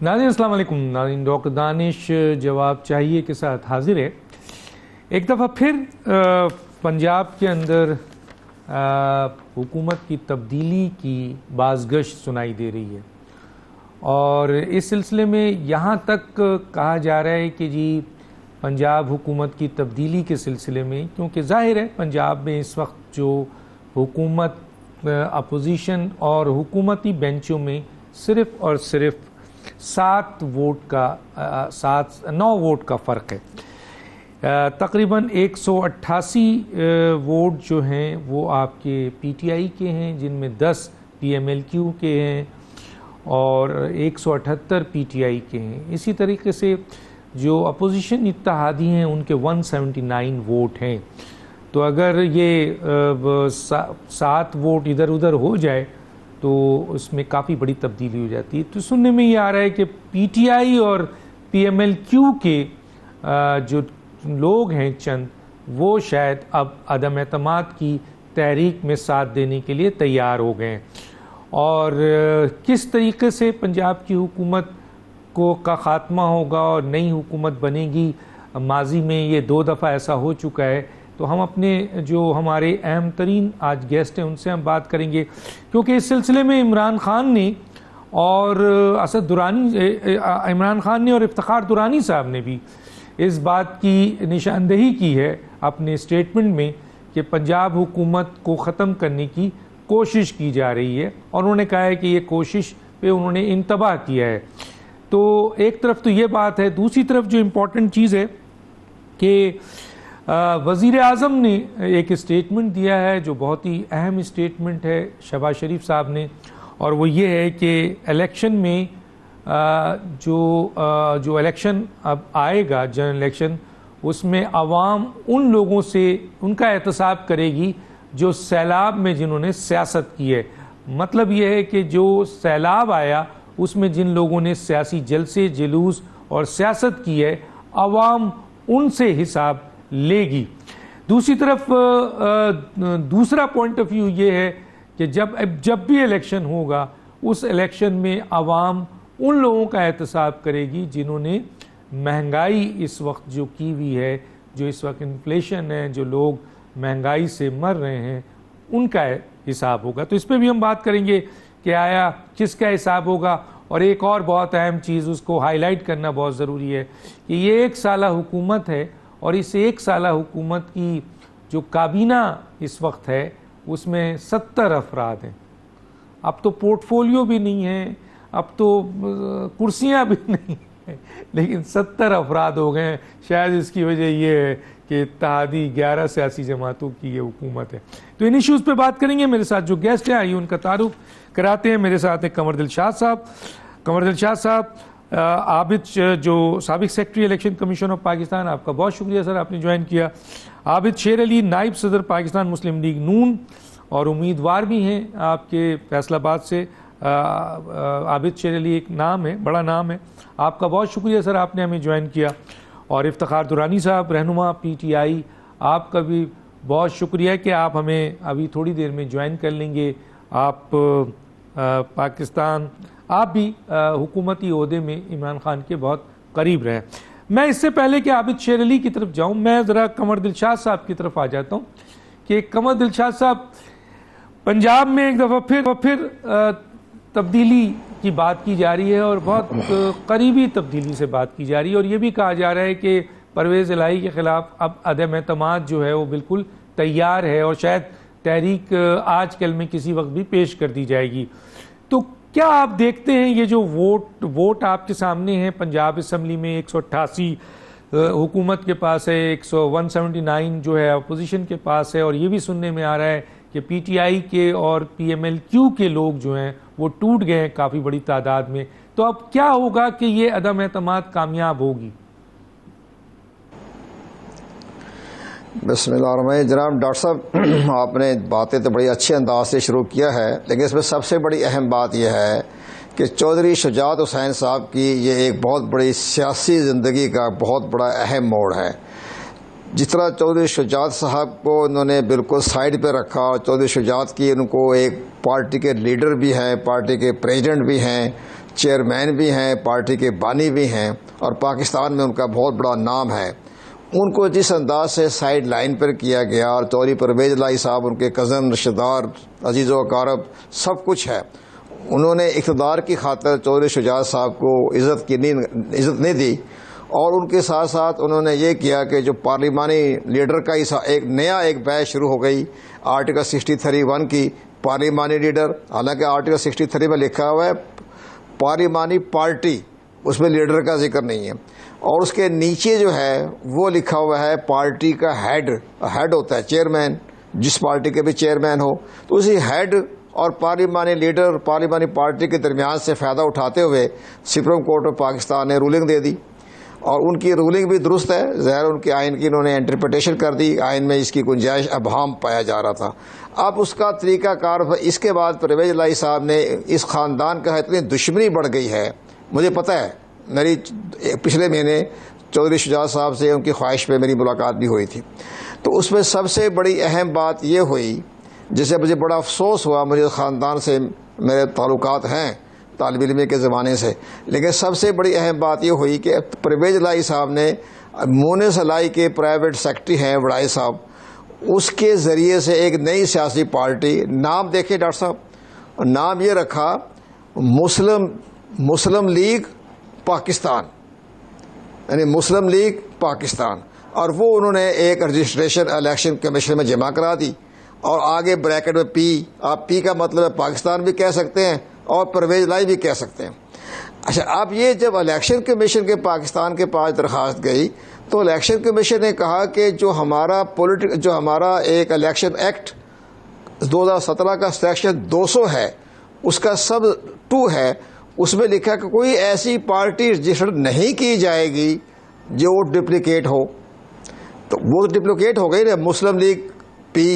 ناظرین السلام علیکم. ناظرین ڈاکٹر دانش جواب چاہیے کے ساتھ حاضر ہے. ایک دفعہ پھر پنجاب کے اندر حکومت کی تبدیلی کی بازگشت سنائی دے رہی ہے، اور اس سلسلے میں یہاں تک کہا جا رہا ہے کہ جی پنجاب حکومت کی تبدیلی کے سلسلے میں، کیونکہ ظاہر ہے پنجاب میں اس وقت جو حکومت اپوزیشن اور حکومتی بینچوں میں صرف اور صرف 9 ووٹ کا فرق ہے. تقریباً 188 ووٹ جو ہیں وہ آپ کے پی ٹی آئی کے ہیں، جن میں 10 پی ایم ایل کیو کے ہیں اور 178 پی ٹی آئی کے ہیں. اسی طریقے سے جو اپوزیشن اتحادی ہیں ان کے 179 ووٹ ہیں. تو اگر یہ 7 ووٹ ادھر ادھر ہو جائے تو اس میں کافی بڑی تبدیلی ہو جاتی ہے. تو سننے میں یہ آ رہا ہے کہ پی ٹی آئی اور پی ایم ایل کیو کے جو لوگ ہیں چند، وہ شاید اب عدم اعتماد کی تحریک میں ساتھ دینے کے لیے تیار ہو گئے ہیں. اور کس طریقے سے پنجاب کی حکومت کا خاتمہ ہوگا اور نئی حکومت بنے گی، ماضی میں یہ 2 دفعہ ایسا ہو چکا ہے. تو ہم اپنے جو ہمارے اہم ترین آج گیسٹ ہیں ان سے ہم بات کریں گے، کیونکہ اس سلسلے میں عمران خان نے اور افتخار درانی صاحب نے بھی اس بات کی نشاندہی کی ہے اپنے اسٹیٹمنٹ میں کہ پنجاب حکومت کو ختم کرنے کی کوشش کی جا رہی ہے، اور انہوں نے کہا ہے کہ یہ کوشش پہ انہوں نے انتباہ کیا ہے. تو ایک طرف تو یہ بات ہے، دوسری طرف جو امپورٹنٹ چیز ہے کہ وزیر اعظم نے ایک اسٹیٹمنٹ دیا ہے جو بہت ہی اہم اسٹیٹمنٹ ہے شہباز شریف صاحب نے، اور وہ یہ ہے کہ الیکشن میں جو الیکشن اب آئے گا، جنرل الیکشن، اس میں عوام ان لوگوں سے ان کا احتساب کرے گی جو سیلاب میں جنہوں نے سیاست کی ہے. مطلب یہ ہے کہ جو سیلاب آیا اس میں جن لوگوں نے سیاسی جلسے جلوس اور سیاست کی ہے، عوام ان سے حساب لے گی. دوسری طرف دوسرا پوائنٹ آف ویو یہ ہے کہ جب بھی الیکشن ہوگا اس الیکشن میں عوام ان لوگوں کا احتساب کرے گی جنہوں نے مہنگائی اس وقت جو کی ہوئی ہے، جو اس وقت انفلیشن ہے، جو لوگ مہنگائی سے مر رہے ہیں، ان کا حساب ہوگا. تو اس پہ بھی ہم بات کریں گے کہ آیا کس کا حساب ہوگا. اور ایک اور بہت اہم چیز، اس کو ہائی لائٹ کرنا بہت ضروری ہے کہ یہ 1 سالہ حکومت ہے، اور اس 1 سالہ حکومت کی جو کابینہ اس وقت ہے اس میں 70 افراد ہیں. اب تو پورٹ فولیو بھی نہیں ہے، اب تو کرسیاں بھی نہیں ہیں، لیکن 70 افراد ہو گئے ہیں. شاید اس کی وجہ یہ ہے کہ اتحادی 11 سیاسی جماعتوں کی یہ حکومت ہے. تو ان ایشوز پہ بات کریں گے. میرے ساتھ جو گیسٹ ہیں آئیے ان کا تعارف کراتے ہیں. میرے ساتھ ہیں قمر دلشاد صاحب. قمر دلشاد صاحب، عابد جو سابق secretary election commission of Pakistan, آپ کا بہت شکریہ سر، آپ نے جوائن کیا. عابد شیر علی، نائب صدر پاکستان مسلم لیگ نون اور امیدوار بھی ہیں آپ کے فیصل آباد سے. عابد شیر علی ایک نام ہے، بڑا نام ہے. آپ کا بہت شکریہ سر، آپ نے ہمیں جوائن کیا. اور افتخار درانی صاحب، رہنما پی ٹی آئی، آپ کا بھی بہت شکریہ کہ آپ ہمیں ابھی تھوڑی دیر میں جوائن کر لیں گے. آپ پاکستان، آپ بھی حکومتی عہدے میں عمران خان کے بہت قریب رہے. میں اس سے پہلے کہ عابد شیر علی کی طرف جاؤں، میں ذرا قمر دلشاد صاحب کی طرف آ جاتا ہوں کہ قمر دلشاد صاحب، پنجاب میں ایک دفعہ پھر تبدیلی کی بات کی جا رہی ہے، اور بہت قریبی تبدیلی سے بات کی جا رہی ہے، اور یہ بھی کہا جا رہا ہے کہ پرویز الہی کے خلاف اب عدم اعتماد جو ہے وہ بالکل تیار ہے، اور شاید تحریک آج کل میں کسی وقت بھی پیش کر دی جائے گی. تو کیا آپ دیکھتے ہیں یہ جو ووٹ آپ کے سامنے ہیں پنجاب اسمبلی میں 188 حکومت کے پاس ہے، 179 جو ہے اپوزیشن کے پاس ہے، اور یہ بھی سننے میں آ رہا ہے کہ پی ٹی آئی کے اور پی ایم ایل کیو کے لوگ جو ہیں وہ ٹوٹ گئے ہیں کافی بڑی تعداد میں. تو اب کیا ہوگا کہ یہ عدم اعتماد کامیاب ہوگی؟ بسم اللہ الرحمن الرحیم. جناب ڈاکٹر صاحب، آپ نے باتیں تو بڑی اچھے انداز سے شروع کیا ہے، لیکن اس میں سب سے بڑی اہم بات یہ ہے کہ چودھری شجاعت حسین صاحب کی یہ ایک بہت بڑی سیاسی زندگی کا بہت بڑا اہم موڑ ہے. جس طرح چودھری شجاعت صاحب کو انہوں نے بالکل سائیڈ پہ رکھا، اور چودھری شجاعت کی ان کو ایک پارٹی کے لیڈر بھی ہیں، پارٹی کے پریزیڈنٹ بھی ہیں، چیئرمین بھی ہیں، پارٹی کے بانی بھی ہیں، اور پاکستان میں ان کا بہت بڑا نام ہے، ان کو جس انداز سے سائیڈ لائن پر کیا گیا، اور چودھری پرویز الہی صاحب ان کے کزن، رشتہ دار، عزیز و اقارب سب کچھ ہے، انہوں نے اقتدار کی خاطر چودھری شجاعت صاحب کو عزت نہیں دی، اور ان کے ساتھ ساتھ انہوں نے یہ کیا کہ جو پارلیمانی لیڈر کا ایک نیا بیچ شروع ہو گئی آرٹیکل 63(1) کی، پارلیمانی لیڈر، حالانکہ آرٹیکل 63 میں لکھا ہوا ہے پارلیمانی پارٹی، اس میں لیڈر کا ذکر نہیں ہے، اور اس کے نیچے جو ہے وہ لکھا ہوا ہے پارٹی کا ہیڈ ہوتا ہے چیئرمین، جس پارٹی کے بھی چیئرمین ہو، تو اسی ہیڈ اور پارلیمانی لیڈر، پارلیمانی پارٹی کے درمیان سے فائدہ اٹھاتے ہوئے سپریم کورٹ آف پاکستان نے رولنگ دے دی، اور ان کی رولنگ بھی درست ہے، ظاہر ان کے آئین کی انہوں نے انٹرپریٹیشن کر دی، آئین میں اس کی گنجائش ابہام پایا جا رہا تھا۔ اب اس کا طریقہ کار، اس کے بعد پرویز الہی صاحب نے اس خاندان کا اتنی دشمنی بڑھ گئی ہے، مجھے پتہ ہے، میری پچھلے مہینے چودھری شجاعت صاحب سے ان کی خواہش پہ میری ملاقات بھی ہوئی تھی، تو اس میں سب سے بڑی اہم بات یہ ہوئی، جسے مجھے بڑا افسوس ہوا، مجھے خاندان سے میرے تعلقات ہیں طالب علم کے زمانے سے، لیکن سب سے بڑی اہم بات یہ ہوئی کہ پرویز الہی صاحب نے مونس الہی کے پرائیویٹ سیکرٹری ہیں وڑائے صاحب، اس کے ذریعے سے ایک نئی سیاسی پارٹی، نام دیکھیں ڈاکٹر صاحب، نام یہ رکھا مسلم لیگ پاکستان، یعنی مسلم لیگ پاکستان، اور وہ انہوں نے ایک رجسٹریشن الیکشن کمیشن میں جمع کرا دی، اور آگے بریکٹ میں پی، آپ پی کا مطلب ہے پاکستان بھی کہہ سکتے ہیں اور پرویز الہی بھی کہہ سکتے ہیں۔ اچھا، اب یہ جب الیکشن کمیشن کے پاکستان کے پاس درخواست گئی تو الیکشن کمیشن نے کہا کہ جو ہمارا ایک الیکشن ایکٹ 2017 کا سیکشن 200 ہے، اس کا سب 2 ہے، اس میں لکھا کہ کوئی ایسی پارٹی رجسٹر نہیں کی جائے گی جو ڈپلیکیٹ ہو، تو وہ ڈپلیکیٹ ہو گئی نا مسلم لیگ پی،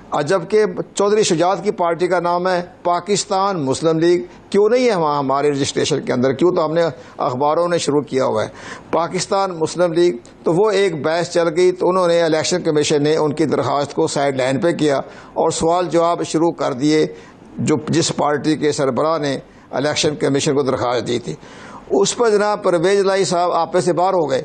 اور جبکہ چودھری شجاعت کی پارٹی کا نام ہے پاکستان مسلم لیگ، کیوں نہیں ہے وہاں ہمارے رجسٹریشن کے اندر؟ کیوں؟ تو ہم نے اخباروں نے شروع کیا ہوا ہے پاکستان مسلم لیگ، تو وہ ایک بحث چل گئی، تو انہوں نے الیکشن کمیشن نے ان کی درخواست کو سائیڈ لائن پہ کیا اور سوال جواب شروع کر دیے، جس پارٹی کے سربراہ نے الیکشن کمیشن کو درخواست دی تھی، اس پر جناب پرویز الہی صاحب آپے سے باہر ہو گئے،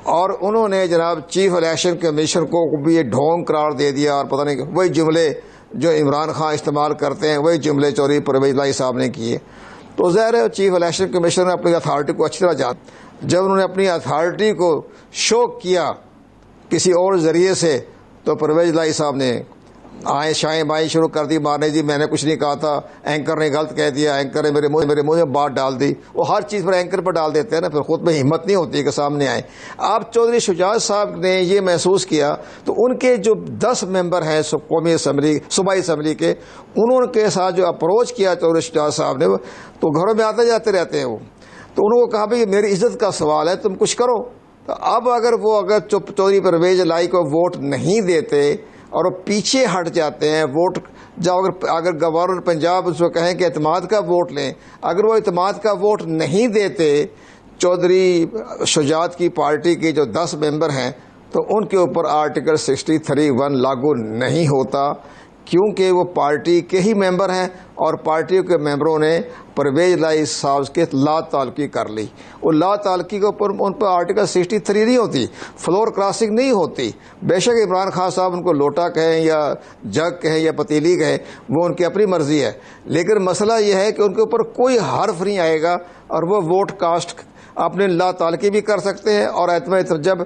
اور انہوں نے جناب چیف الیکشن کمیشن کو بھی یہ ڈھونگ قرار دے دیا، اور پتہ نہیں وہی جملے جو عمران خان استعمال کرتے ہیں وہی جملے چودھری پرویز الہی صاحب نے کیے۔ تو ظاہر ہے چیف الیکشن کمیشن نے اپنی اتھارٹی کو اچھی طرح جب انہوں نے اپنی اتھارٹی کو شو کیا کسی اور ذریعے سے، تو پرویز الہی صاحب نے شائیں بائیں شروع کر دی مارنے، جی میں نے کچھ نہیں کہا تھا، اینکر نے غلط کہہ دیا، اینکر نے میرے منہ میں بات ڈال دی، وہ ہر چیز پر اینکر پر ڈال دیتے ہیں نا، پھر خود میں ہمت نہیں ہوتی کہ سامنے آئے۔ آپ چودھری شجاعت صاحب نے یہ محسوس کیا تو ان کے جو 10 ممبر ہیں قومی اسمبلی، صوبائی اسمبلی کے، انہوں کے ساتھ جو اپروچ کیا چودھری شجاعت صاحب نے، تو گھروں میں آتے جاتے رہتے ہیں وہ، تو انہوں کو کہا بھائی میری عزت کا سوال ہے، تم کچھ کرو۔ تو اب اگر چودھری پرویز الہی کو ووٹ نہیں دیتے اور وہ پیچھے ہٹ جاتے ہیں ووٹ، جب اگر گورنر پنجاب اس کو کہیں کہ اعتماد کا ووٹ لیں، اگر وہ اعتماد کا ووٹ نہیں دیتے چودھری شجاعت کی پارٹی کے جو 10 ممبر ہیں، تو ان کے اوپر آرٹیکل 63(1) لاگو نہیں ہوتا، کیونکہ وہ پارٹی کے ہی ممبر ہیں، اور پارٹیوں کے ممبروں نے پرویز الہی صاحب کے لا تعلقی کر لی۔ وہ لا تعلقی کے اوپر ان پر آرٹیکل 63 نہیں ہوتی، فلور کراسنگ نہیں ہوتی۔ بے شک عمران خان صاحب ان کو لوٹا کہیں یا جگ کہیں یا پتیلی کہیں، وہ ان کی اپنی مرضی ہے، لیکن مسئلہ یہ ہے کہ ان کے اوپر کوئی حرف نہیں آئے گا، اور وہ ووٹ کاسٹ اپنے لا تعلقی بھی کر سکتے ہیں، اور جب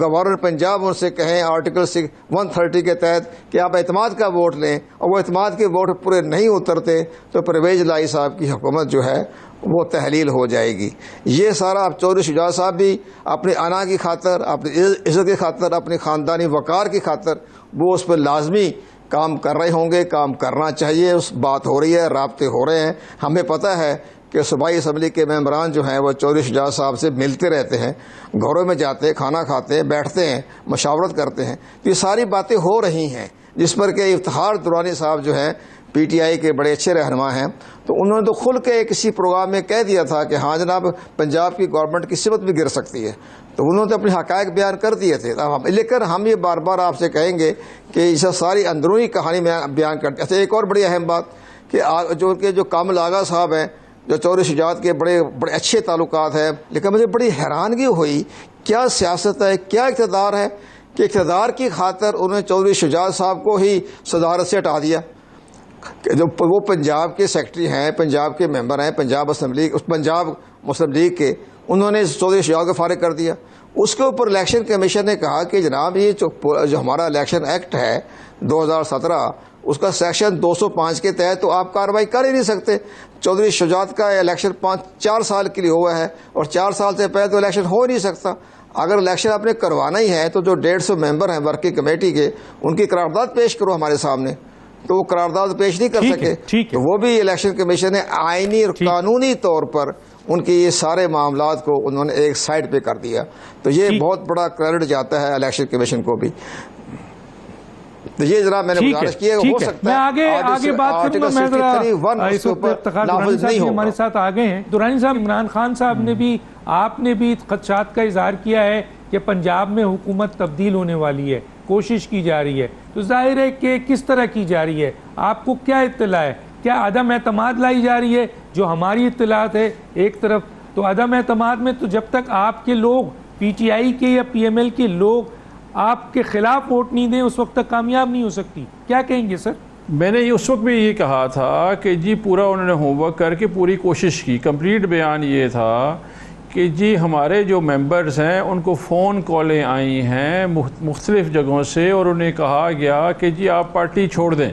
گورنر پنجاب ان سے کہیں آرٹیکل 130 کے تحت کہ آپ اعتماد کا ووٹ لیں، اور وہ اعتماد کے ووٹ پورے نہیں اترتے، تو پرویز الہی صاحب کی حکومت جو ہے وہ تحلیل ہو جائے گی۔ یہ سارا اب چودھری شجاعت صاحب بھی اپنی انا کی خاطر، اپنی عزت کی خاطر، اپنی خاندانی وقار کی خاطر وہ اس پہ لازمی کام کر رہے ہوں گے، کام کرنا چاہیے، اس بات ہو رہی ہے، رابطے ہو رہے ہیں۔ ہمیں پتہ ہے کہ صوبائی اسمبلی کے ممبران جو ہیں وہ چودھری شجاعت صاحب سے ملتے رہتے ہیں، گھروں میں جاتے ہیں، کھانا کھاتے ہیں، بیٹھتے ہیں، مشاورت کرتے ہیں، تو یہ ساری باتیں ہو رہی ہیں، جس پر کہ افتخار درانی صاحب جو ہیں پی ٹی آئی کے بڑے اچھے رہنما ہیں، تو انہوں نے تو کھل کے کسی پروگرام میں کہہ دیا تھا کہ ہاں جناب پنجاب کی گورنمنٹ کی صفت بھی گر سکتی ہے، تو انہوں نے اپنے حقائق بیان کر دیے تھے۔ لیکن ہم یہ بار بار آپ سے کہیں گے کہ اسے ساری اندرونی کہانی بیان کرتے ہیں۔ ایک اور بڑی اہم بات کہ جو کامل آغا صاحب ہیں، جو چودھری شجاعت کے بڑے بڑے اچھے تعلقات ہیں، لیکن مجھے بڑی حیرانگی ہوئی کیا سیاست ہے، کیا اقتدار ہے کہ اقتدار کی خاطر انہوں نے چودھری شجاعت صاحب کو ہی صدارت سے ہٹا دیا. جو وہ پنجاب کے سیکرٹری ہیں، پنجاب کے ممبر ہیں پنجاب مسلم لیگ کے، انہوں نے چودھری شجاعت کو فارغ کر دیا. اس کے اوپر الیکشن کمیشن نے کہا کہ جناب یہ جو ہمارا الیکشن ایکٹ ہے 2017 اس کا سیکشن 205 کے تحت تو آپ کارروائی کر ہی نہیں سکتے. چودھری شجاعت کا الیکشن 4 سال کے لیے ہوا ہے اور 4 سال سے پہلے تو الیکشن ہو نہیں سکتا. اگر الیکشن آپ نے کروانا ہی ہے تو جو 150 ممبر ہیں ورکنگ کمیٹی کے، ان کی قرارداد پیش کرو ہمارے سامنے. تو وہ قرارداد پیش نہیں کر سکے، تو وہ بھی الیکشن کمیشن نے آئینی اور قانونی طور پر ان کے یہ سارے معاملات کو انہوں نے ایک سائڈ پہ کر دیا. تو یہ بہت بڑا کریڈٹ جاتا ہے الیکشن کمیشن کو بھی. تو یہ ذرا میں نے گزارش کی ہے، ہو سکتا ہے آگے بات کروں گا. میں اس وقت دورانی صاحب ہمارے ساتھ آگے ہیں. دورانی صاحب، عمران خان صاحب نے بھی، آپ نے بھی خدشات کا اظہار کیا ہے کہ پنجاب میں حکومت تبدیل ہونے والی ہے، کوشش کی جا رہی ہے. تو ظاہر ہے کہ کس طرح کی جا رہی ہے؟ آپ کو کیا اطلاع ہے؟ کیا عدم اعتماد لائی جا رہی ہے؟ جو ہماری اطلاعات ہے ایک طرف تو عدم اعتماد میں تو جب تک آپ کے لوگ پی ٹی آئی کے یا پی ایم ایل کے لوگ آپ کے خلاف ووٹ نہیں دیں اس وقت تک کامیاب نہیں ہو سکتی. کیا کہیں گے سر؟ میں نے اس وقت بھی یہ کہا تھا کہ جی پورا انہوں نے ہوم ورک کر کے پوری کوشش کی. کمپلیٹ بیان یہ تھا کہ جی ہمارے جو ممبرز ہیں ان کو فون کالیں آئی ہیں مختلف جگہوں سے اور انہیں کہا گیا کہ جی آپ پارٹی چھوڑ دیں.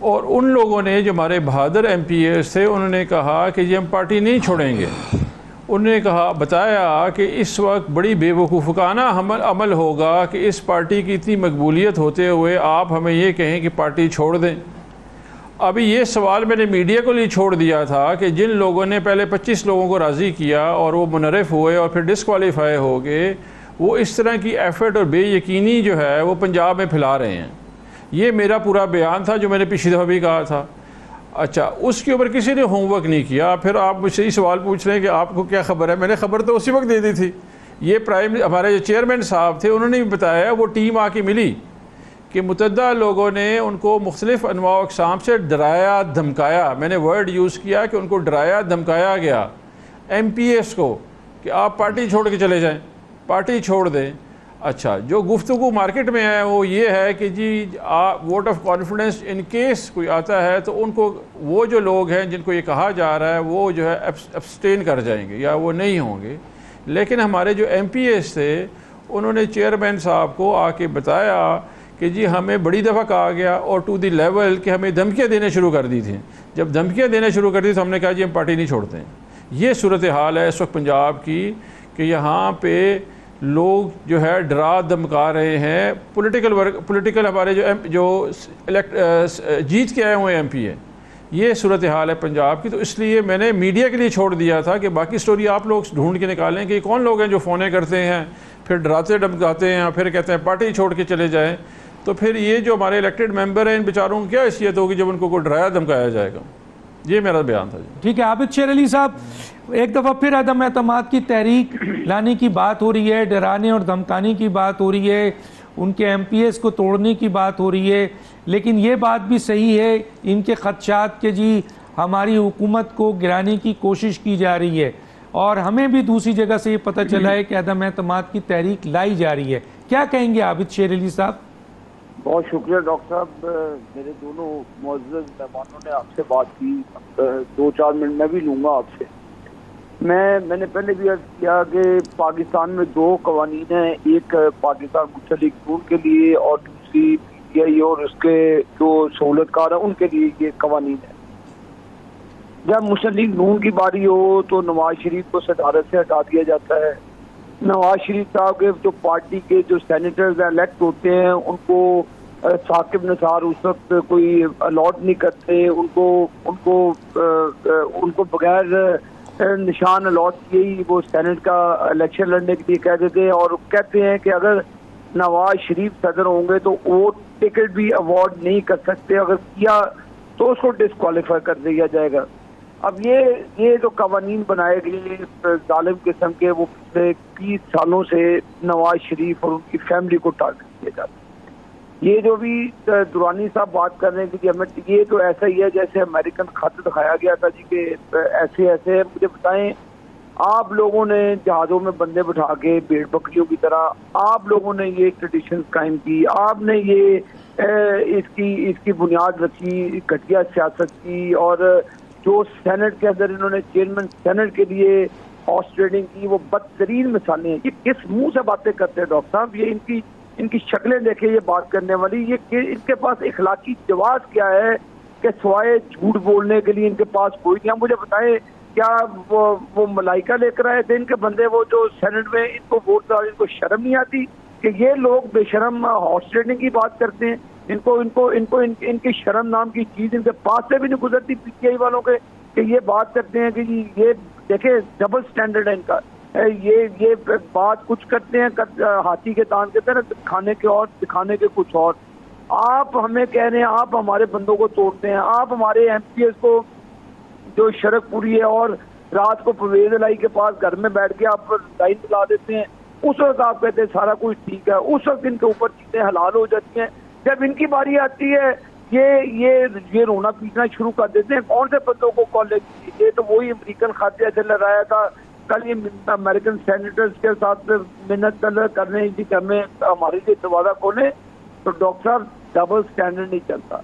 اور ان لوگوں نے جو ہمارے بہادر ایم پی ایز تھے انہوں نے کہا کہ جی ہم پارٹی نہیں چھوڑیں گے. انہوں نے بتایا کہ اس وقت بڑی بے وقوفانہ عمل ہوگا کہ اس پارٹی کی اتنی مقبولیت ہوتے ہوئے آپ ہمیں یہ کہیں کہ پارٹی چھوڑ دیں. ابھی یہ سوال میں نے میڈیا کو لیے چھوڑ دیا تھا کہ جن لوگوں نے پہلے 25 لوگوں کو راضی کیا اور وہ منحرف ہوئے اور پھر ڈسکوالیفائی ہو گئے، وہ اس طرح کی ایفرٹ اور بے یقینی جو ہے وہ پنجاب میں پھیلا رہے ہیں. یہ میرا پورا بیان تھا جو میں نے پچھلی دفعہ بھی کہا تھا. اچھا، اس کے اوپر کسی نے ہوم ورک نہیں کیا. پھر آپ مجھ سے یہ سوال پوچھ رہے ہیں کہ آپ کو کیا خبر ہے. میں نے خبر تو اسی وقت دے دی تھی. یہ ہمارے جو چیئرمین صاحب تھے انہوں نے بھی بتایا، وہ ٹیم آ کے ملی کہ متعدد لوگوں نے ان کو مختلف انواع و اقسام سے ڈرایا دھمکایا. میں نے ورڈ یوز کیا کہ ان کو ڈرایا دھمکایا گیا ایم پی ایس کو کہ آپ پارٹی چھوڑ کے چلے جائیں، پارٹی چھوڑ دیں. اچھا، جو گفتگو مارکیٹ میں ہے وہ یہ ہے کہ جی vote of confidence in case کوئی آتا ہے تو ان کو وہ جو لوگ ہیں جن کو یہ کہا جا رہا ہے وہ جو ہے ابسٹین کر جائیں گے یا وہ نہیں ہوں گے. لیکن ہمارے جو ایم پی ایس تھے انہوں نے چیئرمین صاحب کو آ کے بتایا کہ جی ہمیں بڑی دفعہ کہا گیا اور ٹو دی لیول کہ ہمیں دھمکیاں دینے شروع کر دی تھیں. جب دھمکیاں دینے شروع کر دی تو ہم نے کہا جی ہم پارٹی نہیں چھوڑتے ہیں. یہ صورتحال ہے اس وقت پنجاب کی کہ یہاں پہ لوگ جو ہے ڈرا دھمکا رہے ہیں. پولیٹیکل ہمارے جو جیت کے آئے ہوئے ایم پی ہیں. یہ صورتحال ہے پنجاب کی. تو اس لیے میں نے میڈیا کے لیے چھوڑ دیا تھا کہ باقی سٹوری آپ لوگ ڈھونڈ کے نکالیں کہ یہ کون لوگ ہیں جو فونیں کرتے ہیں پھر ڈراتے دھمکاتے ہیں پھر کہتے ہیں پارٹی چھوڑ کے چلے جائیں. تو پھر یہ جو ہمارے الیکٹڈ ممبر ہیں ان بیچاروں کی کیا حیثیت ہوگی جب ان کو کوئی ڈرایا دھمکایا جائے گا. یہ میرا بیان تھا. ٹھیک ہے. عابد شیر علی صاحب، ایک دفعہ پھر عدم اعتماد کی تحریک لانے کی بات ہو رہی ہے، ڈرانے اور دھمکانے کی بات ہو رہی ہے، ان کے ایم پی ایس کو توڑنے کی بات ہو رہی ہے. لیکن یہ بات بھی صحیح ہے ان کے خدشات کہ جی ہماری حکومت کو گرانے کی کوشش کی جا رہی ہے. اور ہمیں بھی دوسری جگہ سے یہ پتہ چلا ہے کہ عدم اعتماد کی تحریک لائی جا رہی ہے. کیا کہیں گے عابد شیر علی صاحب؟ بہت شکریہ ڈاکٹر صاحب. میرے دونوں معزز مہمانوں نے آپ سے بات کی. 2-4 منٹ میں بھی لوں گا آپ سے. میں نے پہلے بھی عرض کیا کہ پاکستان میں 2 قوانین ہیں، ایک پاکستان مسلم لیگ نون کے لیے اور دوسری پی ٹی آئی اور اس کے جو سہولت کار ہیں ان کے لیے یہ قوانین ہیں. جب مسلم لیگ نون کی باری ہو تو نواز شریف کو صدارت سے ہٹا دیا جاتا ہے. نواز شریف صاحب کے جو پارٹی کے جو سینیٹرز الیکٹ ہوتے ہیں ان کو ثاقب نثار اس وقت کوئی الاٹ نہیں کرتے، ان کو بغیر نشان الاٹ کیے ہی وہ سینٹ کا الیکشن لڑنے کے لیے کہہ دیتے ہیں اور کہتے ہیں کہ اگر نواز شریف صدر ہوں گے تو وہ ٹکٹ بھی ایوارڈ نہیں کر سکتے، اگر کیا تو اس کو ڈسکوالیفائی کر دیا جائے گا. اب یہ جو قوانین بنائے گئے ظالم قسم کے، وہ پچھلے 30 سالوں سے نواز شریف اور ان کی فیملی کو ٹارگٹ کیا جاتا ہے. یہ جو بھی درانی صاحب بات کر رہے ہیں کہ ہمیں یہ تو ایسا ہی ہے جیسے امریکن خط دکھایا گیا تھا جی کہ ایسے ایسے. مجھے بتائیں آپ لوگوں نے جہازوں میں بندے بٹھا کے بھیڑ بکریوں کی طرح آپ لوگوں نے یہ ٹریڈیشن قائم کی, آپ نے یہ اس کی بنیاد رکھی گھٹیا سیاست کی, اور جو سینٹ کے اندر انہوں نے چیئرمین سینٹ کے لیے ہارس ٹریڈنگ کی وہ بدترین مثالیں ہیں. یہ کس منہ سے باتیں کرتے ہیں ڈاکٹر صاحب؟ یہ ان کی شکلیں دیکھیں یہ بات کرنے والی, یہ ان کے پاس اخلاقی جواز کیا ہے کہ سوائے جھوٹ بولنے کے لیے ان کے پاس کوئی نہیں. مجھے بتائیں کیا وہ ملائکہ لے کر آئے تھے ان کے بندے, وہ جو سینٹ میں ان کو ووٹ ڈال, ان کو شرم نہیں آتی کہ یہ لوگ بے شرم ہارس ٹریڈنگ کی بات کرتے ہیں؟ ان کی شرم نام کی چیز ان کے پاس سے بھی نہیں گزرتی پی ٹی آئی والوں کے کہ یہ بات کرتے ہیں کہ جی یہ دیکھیں ڈبل سٹینڈرڈ ہے ان کا. یہ بات کچھ کرتے ہیں ہاتھی کے دان کے طرح, کھانے کے اور دکھانے کے کچھ اور. آپ ہمیں کہہ رہے ہیں آپ ہمارے بندوں کو توڑتے ہیں, آپ ہمارے ایم پی ایس کو جو شرک پوری ہے اور رات کو پرویز الہی کے پاس گھر میں بیٹھ کے آپ لائن چلا دیتے ہیں, اس وقت آپ کہتے ہیں سارا کچھ ٹھیک ہے, اس وقت ان کے اوپر چیزیں حلال ہو جاتی ہیں. جب ان کی باری آتی ہے یہ رونا پیٹنا شروع کر دیتے ہیں. کون سے بندوں کو کالج, یہ تو وہی امریکن خاتیہ سے لڑایا تھا کل, یہ امریکن سینیٹرز کے ساتھ منت کرنے کی کہ ہمیں ہمارے لیے دروازہ کھولیں. تو ڈاکٹر صاحب ڈبل سٹینڈرڈ نہیں چلتا.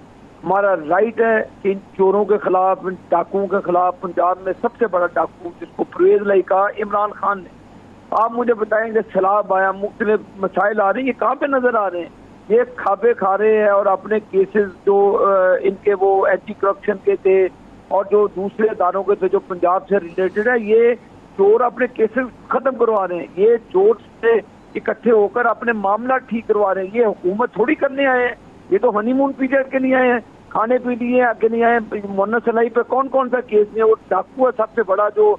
ہمارا رائٹ ہے کہ ان چوروں کے خلاف, ان ڈاکوؤں کے خلاف, پنجاب میں سب سے بڑا ڈاکو جس کو پرویز الہی کہا عمران خان نے, آپ مجھے بتائیں کہ سیلاب آیا, مختلف مسائل آ رہے ہیں, یہ کہاں پہ نظر آ رہے ہیں؟ یہ کھابے کھا رہے ہیں اور اپنے کیسز جو ان کے وہ اینٹی کرپشن کے تھے اور جو دوسرے اداروں کے تھے جو پنجاب سے ریلیٹڈ ہے, یہ چور اپنے کیسز ختم کروا رہے ہیں. یہ چور سے اکٹھے ہو کر اپنے معاملہ ٹھیک کروا رہے ہیں. یہ حکومت تھوڑی کرنے آئے ہیں, یہ تو ہنی مون پیریڈ کے لیے آئے ہیں, کھانے پی لیے آگے نہیں آئے. مونس الہی پہ کون سا کیس نہیں ہے؟ وہ ڈاکو ہے سب سے بڑا جو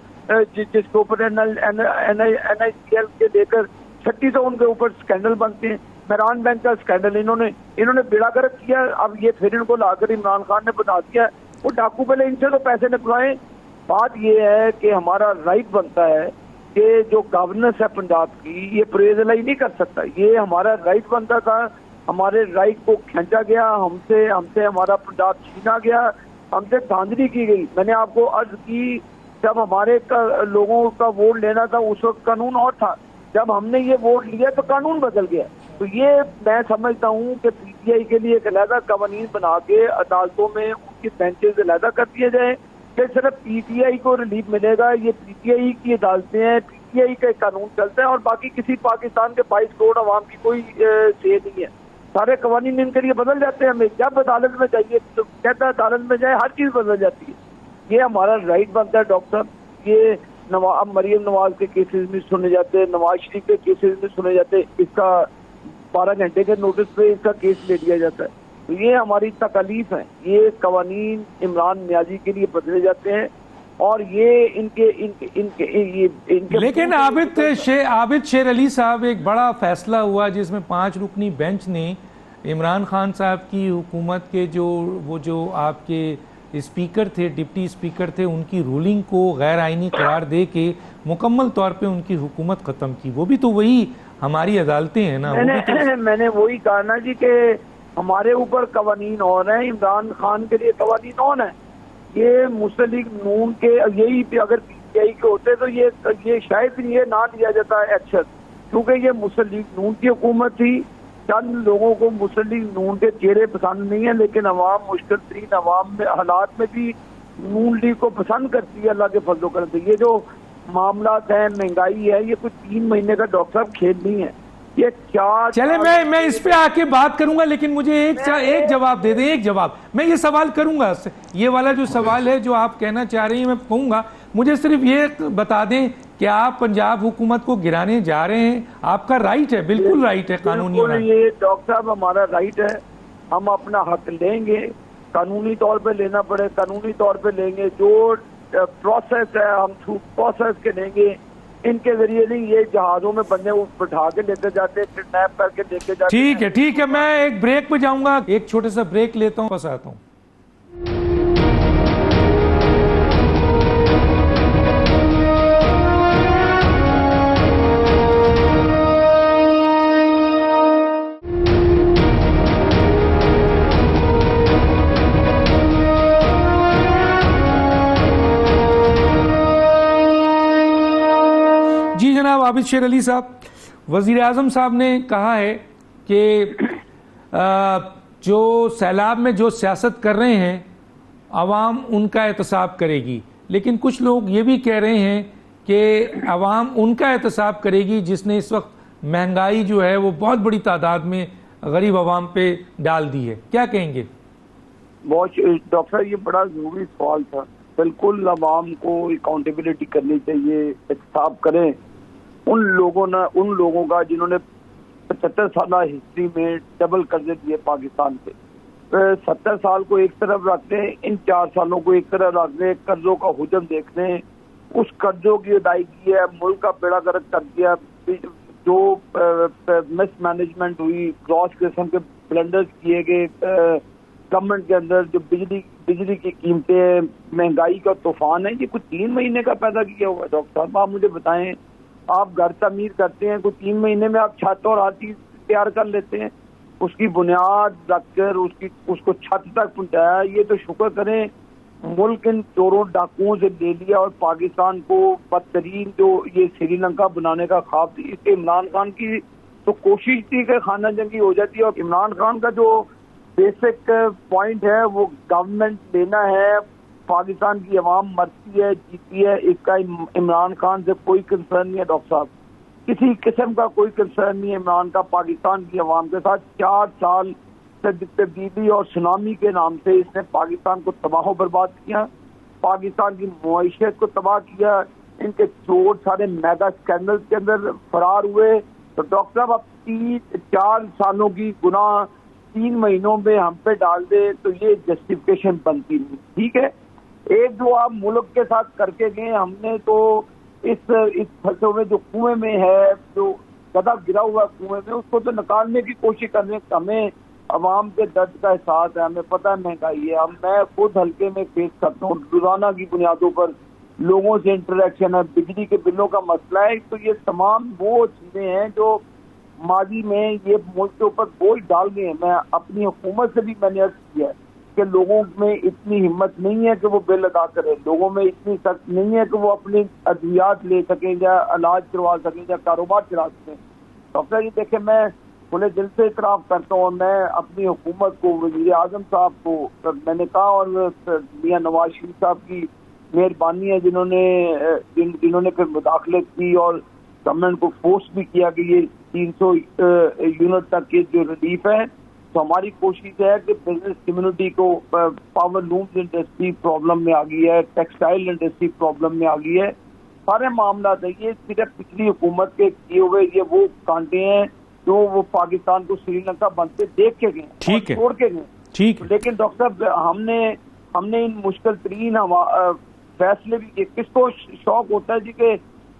جس کے اوپر این آئی سی ایل کے لے کر 3600 ان کے اوپر اسکینڈل بنتے ہیں. میران بینک کا اسکینڈل انہوں نے بیڑا گرک کیا. اب یہ پھر ان کو لا کر عمران خان نے بتا دیا وہ ڈاکو پہلے ان سے تو پیسے نکلوائیں. بات یہ ہے کہ ہمارا رائٹ بنتا ہے کہ جو گورننس ہے پنجاب کی یہ پرویز الہی نہیں کر سکتا. یہ ہمارا رائٹ بنتا تھا, ہمارے رائٹ کو کھینچا گیا, ہم سے ہمارا پنجاب چھینا گیا, ہم سے دھاندلی کی گئی. میں نے آپ کو عرض کی جب ہمارے لوگوں کا ووٹ لینا تھا اس وقت قانون اور تھا, جب ہم نے یہ ووٹ لیا تو قانون بدل گیا. تو یہ میں سمجھتا ہوں کہ پی ٹی آئی کے لیے ایک علیحدہ قوانین بنا کے عدالتوں میں ان کی بینچز علیحدہ کر دیے جائیں کہ صرف پی ٹی آئی کو ریلیف ملے گا. یہ پی ٹی آئی کی عدالتیں ہیں, پی ٹی آئی کا قانون چلتا ہے اور باقی کسی پاکستان کے 22 کروڑ عوام کی کوئی سے نہیں ہے. سارے قوانین ان کے لیے بدل جاتے ہیں. ہمیں جب عدالت میں جائیے تو کہتا ہے عدالت میں جائے ہر چیز بدل جاتی ہے. یہ ہمارا رائٹ بنتا ہے ڈاکٹر صاحب. یہ اب مریم نواز کے کیسز بھی سنے جاتے ہیں, نواز شریف کے کیسز بھی سنے جاتے ہیں, اس کا 12 گھنٹے کے نوٹس پہ اس کا کیس لے لیا جاتا ہے. تو یہ ہماری تکالیف ہیں. یہ قوانین عمران نیازی کے لیے بدلے جاتے ہیں اور یہ ان کے لیکن عابد شیر علی صاحب ایک بڑا فیصلہ ہوا جس میں 5 رکنی بینچ نے عمران خان صاحب کی حکومت کے جو آپ کے اسپیکر تھے, ڈپٹی اسپیکر تھے, ان کی رولنگ کو غیر آئینی قرار دے کے مکمل طور پہ ان کی حکومت ختم کی. وہ بھی تو وہی ہماری عدالتیں ہیں نا. میں نے وہی کہا نا جی کہ ہمارے اوپر قوانین اور ہیں, عمران خان کے لیے قوانین اور ہیں. یہ مسلم لیگ نون کے یہی اگر پی ٹی آئی کے ہوتے تو یہ شاید یہ نہ لیا جاتا ایکشن, کیونکہ یہ مسلم لیگ نون کی حکومت تھی. چند لوگوں کو مسلم لیگ نون کے چہرے پسند نہیں ہیں, لیکن عوام مشکل ترین عوام میں حالات میں بھی نون لیگ کو پسند کرتی ہے اللہ کے فضل و کرم سے. یہ جو معاملات ہیں, مہنگائی ہے, یہ کوئی 3 مہینے کا ڈاکٹر صاحب کھیل نہیں ہے. یہ چلے میں اس پہ آ کے بات کروں گا, لیکن مجھے ایک جواب دے دیں. ایک جواب میں یہ سوال کروں گا, یہ والا جو سوال ہے جو آپ کہنا چاہ رہی ہیں میں کہوں گا. مجھے صرف یہ بتا دیں کہ آپ پنجاب حکومت کو گرانے جا رہے ہیں, آپ کا رائٹ ہے, بالکل رائٹ ہے قانونی. یہ ڈاکٹر صاحب ہمارا رائٹ ہے, ہم اپنا حق لیں گے, قانونی طور پہ لینا پڑے قانونی طور پہ لیں گے. جو پروسیس ہے ہم تھرو پروسیس کے لیں گے. ان کے ذریعے نہیں یہ جہازوں میں بندے بٹھا کے لے کے جاتے, کڈنیپ کر کے لے کے جاتے. ٹھیک ہے میں ایک بریک پہ جاؤں گا, ایک چھوٹے سا بریک لیتا ہوں, بس آتا ہوں. عابد شیر علی صاحب، وزیر اعظم صاحب نے کہا ہے کہ جو سیلاب میں جو سیاست کر رہے ہیں عوام ان کا احتساب کرے گی، لیکن کچھ لوگ یہ بھی کہہ رہے ہیں کہ عوام ان کا احتساب کرے گی جس نے اس وقت مہنگائی جو ہے وہ بہت بڑی تعداد میں غریب عوام پہ ڈال دی ہے. کیا کہیں گے؟ ڈاکٹر یہ بڑا ضروری سوال تھا. بالکل عوام کو اکاؤنٹیبلٹی کرنی چاہیے، احتساب کریں ان لوگوں کا جنہوں نے 75 سالہ ہسٹری میں ڈبل قرضے دیے پاکستان پہ. 70 سال کو ایک طرف رکھ دیں، ان 4 سالوں کو ایک طرف رکھ دیں، قرضوں کا حجم دیکھ لیں، اس قرضوں کی ادائیگی ہے، ملک کا بیڑا گرک کر دیا، جو مس مینجمنٹ ہوئی، گراس قسم کے بلنڈرز کیے گئے گورنمنٹ کے اندر، جو بجلی کی قیمتیں، مہنگائی کا طوفان ہے، یہ کچھ 3 مہینے کا پیدا کیا ہوا ہے. ڈاکٹر صاحب آپ مجھے بتائیں، آپ گھر تعمیر کرتے ہیں، کوئی 3 مہینے میں آپ چھت اور ہر چیز تیار کر لیتے ہیں، اس کی بنیاد رکھ کر اس کو چھت تک پہنچایا. یہ تو شکر کریں ملک ان چوروں ڈاکوؤں سے لے لیا اور پاکستان کو بدترین جو یہ سری لنکا بنانے کا خواب تھی. اس کے عمران خان کی تو کوشش تھی کہ خانہ جنگی ہو جاتی ہے، اور عمران خان کا جو بیسک پوائنٹ ہے وہ گورنمنٹ لینا ہے. پاکستان کی عوام مرتی ہے، جیتی ہے، اس کا عمران خان سے کوئی کنسرن نہیں ہے. ڈاکٹر صاحب کسی قسم کا کوئی کنسرن نہیں ہے عمران کا پاکستان کی عوام کے ساتھ. 4 سال سے تبدیلی اور سونامی کے نام سے اس نے پاکستان کو تباہ و برباد کیا، پاکستان کی معیشت کو تباہ کیا. ان کے چور سارے میگا اسکینڈل کے اندر فرار ہوئے. تو ڈاکٹر صاحب اب 4 سالوں کی گناہ 3 مہینوں میں ہم پہ ڈال دے تو یہ جسٹیفیکیشن بنتی نہیں. ٹھیک ہے، ایک جو آپ ملک کے ساتھ کر کے گئے، ہم نے تو اس فصلوں میں جو کنویں میں ہے، جو گدھا گرا ہوا کنویں میں، اس کو تو نکالنے کی کوشش کرنے. ہمیں عوام کے درد کا احساس ہے، ہمیں پتہ ہے مہنگائی ہے. میں خود ہلکے میں فیس کرتا ہوں، روزانہ کی بنیادوں پر لوگوں سے انٹریکشن ہے، بجلی کے بلوں کا مسئلہ ہے. تو یہ تمام وہ چیزیں ہیں جو ماضی میں یہ ملک کے اوپر بوجھ ڈال گئے ہیں. میں اپنی حکومت سے بھی میں نے عرض کیا ہے کہ لوگوں میں اتنی ہمت نہیں ہے کہ وہ بل ادا کریں، لوگوں میں اتنی سخت نہیں ہے کہ وہ اپنی ادویات لے سکیں یا علاج کروا سکیں یا کاروبار چلا سکیں. ڈاکٹر یہ دیکھیں، میں کھلے دل سے اعتراف کرتا ہوں، میں اپنی حکومت کو، وزیر اعظم صاحب کو میں نے کہا، اور میاں نواز شریف صاحب کی مہربانی ہے جنہوں نے پھر مداخلت کی اور گورنمنٹ کو فورس بھی کیا کہ یہ 300 یونٹ تک کی جو ریلیف ہے. تو ہماری کوشش ہے کہ بزنس کمیونٹی کو، پاور لومز انڈسٹری پرابلم میں آ گئی ہے، ٹیکسٹائل انڈسٹری پرابلم میں آ گئی ہے، سارے معاملات ہیں. یہ صرف پچھلی حکومت کے کیے ہوئے یہ وہ کانٹے ہیں جو وہ پاکستان کو سری لنکا بنتے دیکھ کے گئے، چھوڑ کے گئے. لیکن ڈاکٹر صاحب ہم نے ان مشکل ترین فیصلے بھی کیے. کس کو شوق ہوتا ہے جی کہ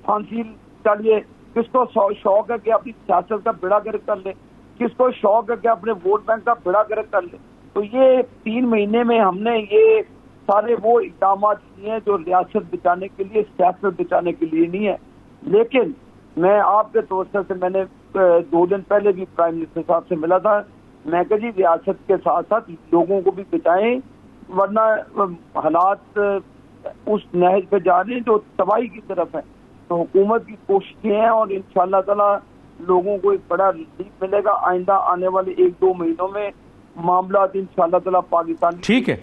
پھانسی چڑھیے، کس کو شوق ہے کہ اپنی سیاست کا بیڑا گرک کر لے، کس کو شوق ہے کہ اپنے ووٹ بینک کا بیڑا گرک کر لے. تو یہ 3 مہینے میں ہم نے یہ سارے وہ اقدامات کیے ہیں جو ریاست بچانے کے لیے، سیاست بچانے کے لیے نہیں ہے. لیکن میں آپ کے توسط سے، میں نے 2 دن پہلے بھی پرائم منسٹر صاحب سے ملا تھا، میں کہ جی ریاست کے ساتھ ساتھ لوگوں کو بھی بچائیں، ورنہ حالات اس نہج پہ جا رہے ہیں جو تباہی کی طرف ہے. تو حکومت کی کوششیں ہیں اور انشاءاللہ تعالی لوگوں کو ایک بڑا ریلیف ملے گا. آئندہ آنے والے 1-2 مہینوں میں معاملات انشاءاللہ تعالی پاکستان ٹھیک ہے.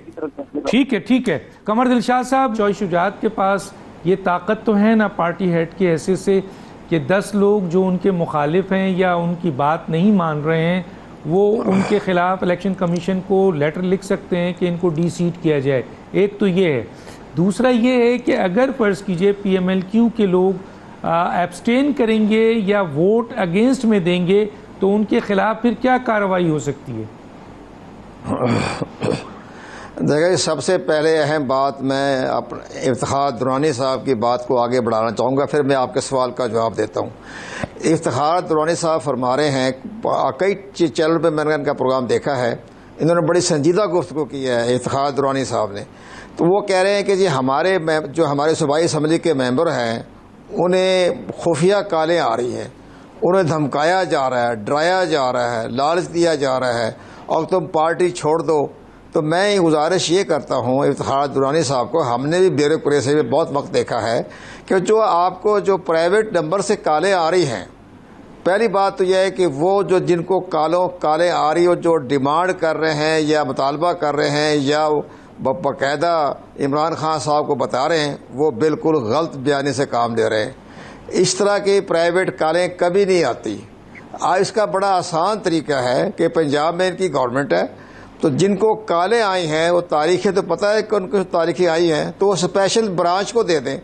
ٹھیک ہے. قمر دلشاد صاحب، جوئی شجاعت کے پاس یہ طاقت تو ہے نا پارٹی ہیڈ کی حیثیت سے کہ 10 لوگ جو ان کے مخالف ہیں یا ان کی بات نہیں مان رہے ہیں وہ ان کے خلاف الیکشن کمیشن کو لیٹر لکھ سکتے ہیں کہ ان کو ڈی سیٹ کیا جائے. ایک تو یہ ہے. دوسرا یہ ہے کہ اگر فرض کیجئے پی ایم ایل کیو کے لوگ ایبسٹین کریں گے یا ووٹ اگینسٹ میں دیں گے تو ان کے خلاف پھر کیا کارروائی ہو سکتی ہے؟ دیکھیں، سب سے پہلے اہم بات میں افتخار درانی صاحب کی بات کو آگے بڑھانا چاہوں گا، پھر میں آپ کے سوال کا جواب دیتا ہوں. افتخار درانی صاحب فرما رہے ہیں، کئی چینل پہ میں نے ان کا پروگرام دیکھا ہے، انہوں نے بڑی سنجیدہ گفتگو کی ہے افتخار درانی صاحب نے. تو وہ کہہ رہے ہیں کہ جی ہمارے صوبائی اسمبلی کے ممبر ہیں انہیں خفیہ کالیں آ رہی ہیں، انہیں دھمکایا جا رہا ہے، ڈرایا جا رہا ہے، لالچ دیا جا رہا ہے، اور تم پارٹی چھوڑ دو تو میں گزارش یہ کرتا ہوں افتخار درانی صاحب کو، ہم نے بھی بیوروکریسی میں بہت وقت دیکھا ہے کہ جو آپ کو جو پرائیویٹ نمبر سے کالیں آ رہی ہیں، پہلی بات تو یہ ہے کہ وہ جو جن کو کالیں آ رہی ہو، جو ڈیمانڈ کر رہے ہیں یا مطالبہ کر رہے ہیں یا باقاعدہ عمران خان صاحب کو بتا رہے ہیں، وہ بالکل غلط بیانی سے کام لے رہے ہیں۔ اس طرح کی پرائیویٹ کالیں کبھی نہیں آتی۔ اس کا بڑا آسان طریقہ ہے کہ پنجاب میں ان کی گورنمنٹ ہے، تو جن کو کالیں آئی ہیں وہ تاریخیں تو پتہ ہے کہ ان کو تاریخیں آئی ہیں، تو وہ اسپیشل برانچ کو دے دیں۔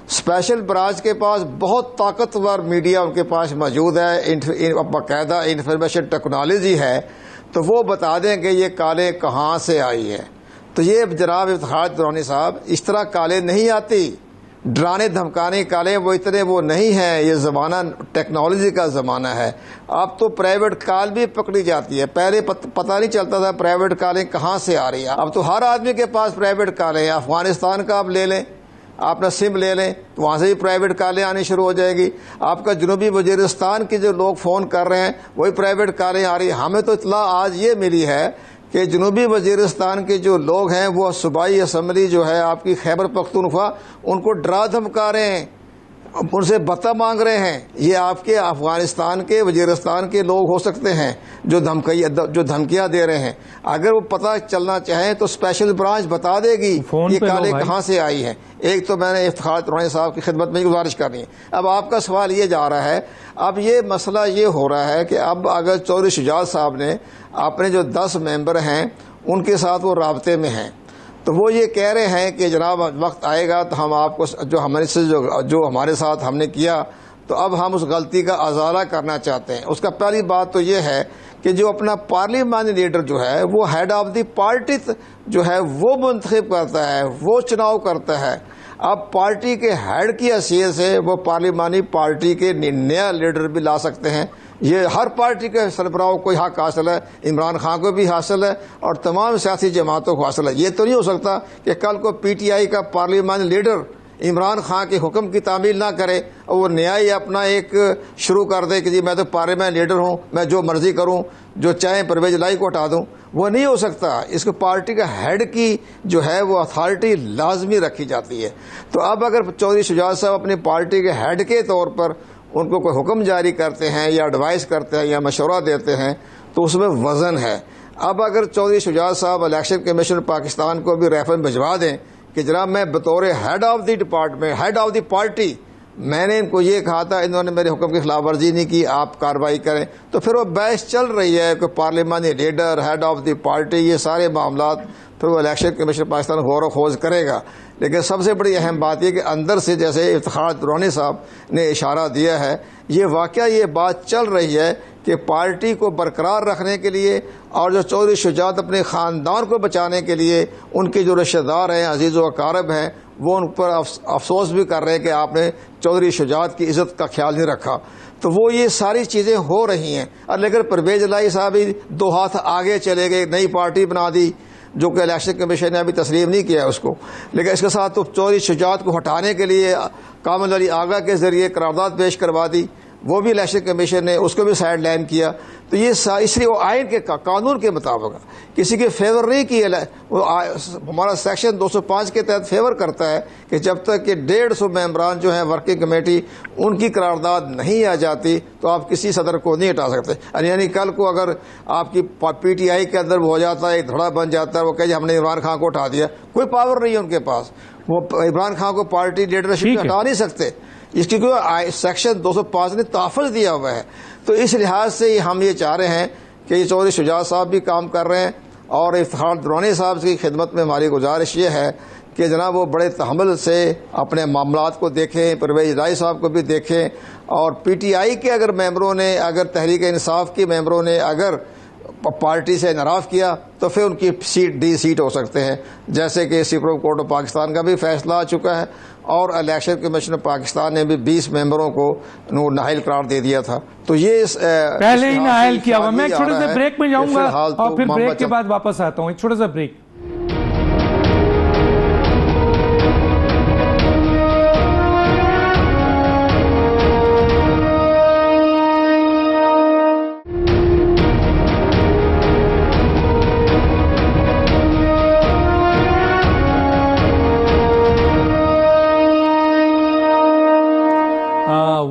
اسپیشل برانچ کے پاس بہت طاقتور میڈیا ان کے پاس موجود ہے، باقاعدہ انفارمیشن ٹیکنالوجی ہے، تو وہ بتا دیں کہ یہ کالیں کہاں سے آئی ہیں۔ تو یہ جناب افتخار درانی صاحب، اس طرح کالیں نہیں آتی، ڈرانے دھمکانے کالیں وہ اتنے وہ نہیں ہیں۔ یہ زمانہ ٹیکنالوجی کا زمانہ ہے، اب تو پرائیویٹ کال بھی پکڑی جاتی ہے، پہلے پتہ نہیں چلتا تھا پرائیویٹ کالیں کہاں سے آ رہی ہیں، اب تو ہر آدمی کے پاس پرائیویٹ کالیں ہیں۔ افغانستان کا آپ لے لیں، آپ اپنا سم لے لیں تو وہاں سے بھی پرائیویٹ کالیں آنی شروع ہو جائے گی۔ آپ کا جنوبی وزیرستان کے جو لوگ فون کر رہے ہیں وہی پرائیویٹ کالیں آ رہی ہیں۔ ہمیں تو اطلاع آج یہ ملی ہے کہ جنوبی وزیرستان کے جو لوگ ہیں وہ صوبائی اسمبلی جو ہے آپ کی خیبر پختونخوا، ان کو ڈرا دھمکا رہے ہیں، ان سے بتہ مانگ رہے ہیں۔ یہ آپ کے افغانستان کے وزیرستان کے لوگ ہو سکتے ہیں جو دھمکیاں دے رہے ہیں۔ اگر وہ پتہ چلنا چاہیں تو اسپیشل برانچ بتا دے گی یہ کالیں کہاں سے آئی ہیں۔ ایک تو میں نے افتخار درانی صاحب کی خدمت میں گزارش کرنی ہے۔ اب آپ کا سوال یہ جا رہا ہے، اب یہ مسئلہ یہ ہو رہا ہے کہ اب اگر چودھری شجاعت صاحب نے اپنے جو 10 ممبر ہیں ان کے ساتھ وہ رابطے میں ہیں، تو وہ یہ کہہ رہے ہیں کہ جناب وقت آئے گا تو ہم آپ کو جو ہمارے ساتھ ہم نے کیا تو اب ہم اس غلطی کا ازالہ کرنا چاہتے ہیں۔ اس کا پہلی بات تو یہ ہے کہ جو اپنا پارلیمانی لیڈر جو ہے وہ ہیڈ آف دی پارٹی جو ہے وہ منتخب کرتا ہے، وہ چناؤ کرتا ہے۔ اب پارٹی کے ہیڈ کی حیثیت سے وہ پارلیمانی پارٹی کے نیا لیڈر بھی لا سکتے ہیں۔ یہ ہر پارٹی کے سربراہوں کو حق حاصل ہے، عمران خان کو بھی حاصل ہے اور تمام سیاسی جماعتوں کو حاصل ہے۔ یہ تو نہیں ہو سکتا کہ کل کو پی ٹی آئی کا پارلیمانی لیڈر عمران خان کے حکم کی تعمیل نہ کرے اور وہ نیا ہی اپنا ایک شروع کر دے کہ جی میں تو پارلیمانی لیڈر ہوں، میں جو مرضی کروں، جو چاہیں پرویز الہی کو ہٹا دوں۔ وہ نہیں ہو سکتا، اس کو پارٹی کا ہیڈ کی جو ہے وہ اتھارٹی لازمی رکھی جاتی ہے۔ تو اب اگر چودھری شجاعت صاحب اپنی پارٹی کے ہیڈ کے طور پر ان کو کوئی حکم جاری کرتے ہیں یا ایڈوائز کرتے ہیں یا مشورہ دیتے ہیں تو اس میں وزن ہے۔ اب اگر چودھری شجاعت صاحب الیکشن کمیشن پاکستان کو بھی ریفرنس بھجوا دیں کہ جناب میں بطور head of the department, head of the party, میں نے ان کو یہ کہا تھا، انہوں نے میرے حکم کی خلاف ورزی نہیں کی، آپ کارروائی کریں، تو پھر وہ بحث چل رہی ہے کہ پارلیمانی leader, head of the party, یہ سارے معاملات پھر وہ الیکشن کمیشن پاکستان غور و خوض کرے گا۔ لیکن سب سے بڑی اہم بات یہ کہ اندر سے جیسے افتخار درانی صاحب نے اشارہ دیا ہے، یہ واقعہ یہ بات چل رہی ہے کہ پارٹی کو برقرار رکھنے کے لیے اور جو چودھری شجاعت اپنے خاندان کو بچانے کے لیے ان کے جو رشتہ دار ہیں، عزیز و اقارب ہیں، وہ ان پر افسوس بھی کر رہے ہیں کہ آپ نے چودھری شجاعت کی عزت کا خیال نہیں رکھا۔ تو وہ یہ ساری چیزیں ہو رہی ہیں۔ اور لیکن پرویز الہی صاحب ہی 2 ہاتھ آگے چلے گئے، نئی پارٹی بنا دی جو کہ الیکشن کمیشن نے ابھی تسلیم نہیں کیا اس کو۔ لیکن اس کے ساتھ تو چودھری شجاعت کو ہٹانے کے لیے کامل علی آغا کے ذریعے قرارداد پیش کروا دی، وہ بھی الیکشن کمیشن نے اس کو بھی سائڈ لائن کیا۔ تو یہ اس لیے وہ آئین کے قانون کے مطابق کسی کے فیور نہیں کی، وہ ہمارا سیکشن 205 کے تحت فیور کرتا ہے کہ جب تک کہ 150 ممبران جو ہیں ورکنگ کمیٹی ان کی قرارداد نہیں آ جاتی تو آپ کسی صدر کو نہیں ہٹا سکتے۔ یعنی کل کو اگر آپ کی پی ٹی آئی کے اندر ہو جاتا ہے، ایک دھڑا بن جاتا ہے، وہ کہے ہم نے عمران خان کو ہٹا دیا، کوئی پاور نہیں ہے ان کے پاس، وہ عمران خان کو پارٹی لیڈرشپ ہٹا نہیں سکتے، اس کی کوئی سیکشن 205 نے تحفظ دیا ہوا ہے۔ تو اس لحاظ سے ہم یہ چاہ رہے ہیں کہ یہ چودھری شجاعت صاحب بھی کام کر رہے ہیں اور افتخار درانی صاحب کی خدمت میں ہماری گزارش یہ ہے کہ جناب وہ بڑے تحمل سے اپنے معاملات کو دیکھیں، پرویز الہی صاحب کو بھی دیکھیں، اور پی ٹی آئی کے اگر ممبروں نے، اگر تحریک انصاف کے ممبروں نے اگر پارٹی سے انحراف کیا تو پھر ان کی سیٹ ڈی سیٹ ہو سکتے ہیں، جیسے کہ سپریم کورٹ آف پاکستان کا بھی فیصلہ آ چکا ہے اور الیکشن کمیشن پاکستان نے بھی 20 ممبروں کو نااہل قرار دے دیا تھا۔ تو یہ پہلے ہی نااہل کیا ہوا۔ میں ایک چھوٹے سے بریک میں جاؤں گا اور پھر بریک کے بعد واپس آتا ہوں، ایک چھوٹا سا بریک۔